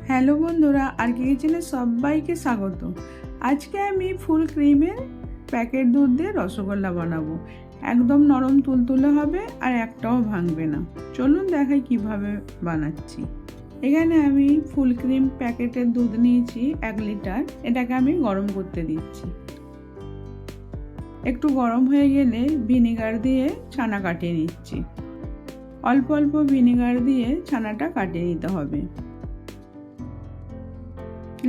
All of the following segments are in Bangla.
হ্যালো বন্ধুরা, আর কি কিচেনে সবাইকে স্বাগত। আজকে আমি ফুল ক্রিমের প্যাকেট দুধ দিয়ে রসগোল্লা বানাবো। একদম নরম তুলতুলে হবে আর একটাও ভাঙবে না। চলুন দেখাই কিভাবে বানাচ্ছি। এখানে আমি ফুল ক্রিম প্যাকেটের দুধ নিয়েছি 1 লিটার। এটাকে আমি গরম করতে দিচ্ছি। একটু গরম হয়ে গেলে ভিনেগার দিয়ে ছানা কাটিয়ে নিচ্ছি। অল্প অল্প ভিনেগার দিয়ে ছানাটা কাটিয়ে নিতে হবে।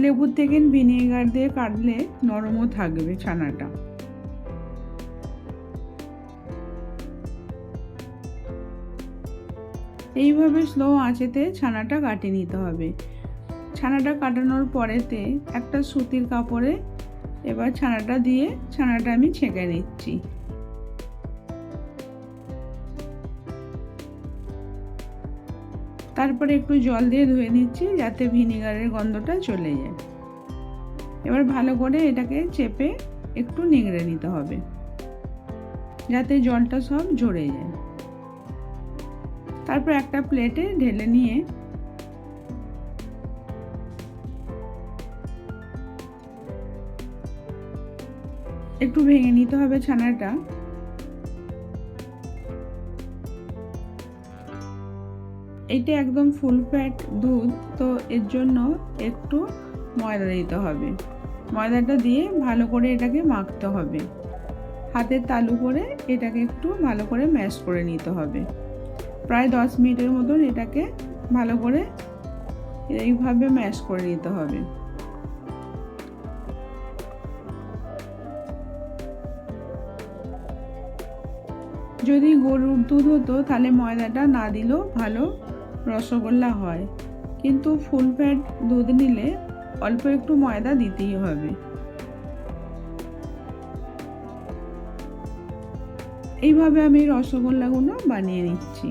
লেবুর থেকে ভিনেগার দিয়ে কাটলে নরমও থাকবে ছানাটা। এইভাবে স্লো আঁচেতে ছানাটা কাটিয়ে নিতে হবে। ছানাটা কাটানোর পরেতে একটা সুতির কাপড়ে এবার ছানাটা দিয়ে ছানাটা আমি ছেঁকে নিচ্ছি। তারপরে একটু জল দিয়ে ধুয়ে নিচ্ছি যাতে ভিনেগারের গন্ধটা চলে যায়। এবার ভালো করে এটাকে চেপে একটু নিংড়ে নিতে হবে যাতে জলটা সব ঝরে যায়। তারপর একটা প্লেটে ঢেলে নিয়ে একটু ভেঙে নিতে হবে ছানাটা। এটা একদম ফুল ফ্যাট দুধ, তো এর জন্য একটু ময়দা দিতে হবে। ময়দাটা দিয়ে ভালো করে এটাকে মাখতে হবে। হাতের তালু করে এটাকে একটু ভালো করে ম্যাশ করে নিতে হবে। প্রায় 10 মিনিটের মতন এটাকে ভালো করে এইভাবে ম্যাশ করে নিতে হবে। যদি গরুর দুধ হতো তাহলে ময়দাটা না দিলেও ভালো রসগোল্লা হয়, কিন্তু ফুল ফ্যাট দুধ নিলে অল্প একটু ময়দা দিতেই হবে। এইভাবে আমি রসগোল্লাগুলো বানিয়ে নিচ্ছি।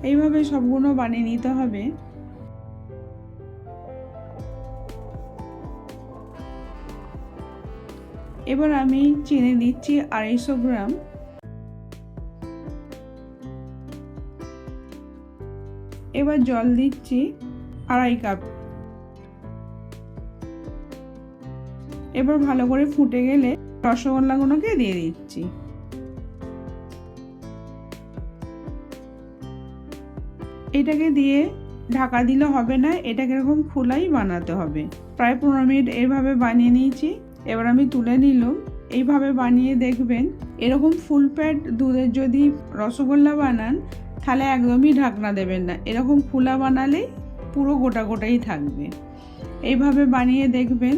এইভাবে সবগুলো বানিয়ে নিতে হবে। এবার আমি চিনি দিচ্ছি 250 গ্রাম। এবার জল দিচ্ছি 2.5 কাপ। এবার ভালো করে ফুটে গেলে রসগোল্লাগুলোকে দিয়ে দিচ্ছি। এটাকে দিয়ে ঢাকা দিলে হবে না, এটাকে এরকম খোলাই বানাতে হবে। প্রায় 15 মিনিট এইভাবে বানিয়ে নিয়েছি। এবার আমি তুলে নিলাম। এইভাবে বানিয়ে দেখবেন। এরকম ফুল ফ্যাট দুধের যদি রসগোল্লা বানান তাহলে একদমই ঢাকনা দেবেন না। এরকম খোলা বানালেই পুরো গোটা গোটাই থাকবে। এইভাবে বানিয়ে দেখবেন।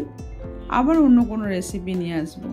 আবার অন্য কোনো রেসিপি নিয়ে আসবো।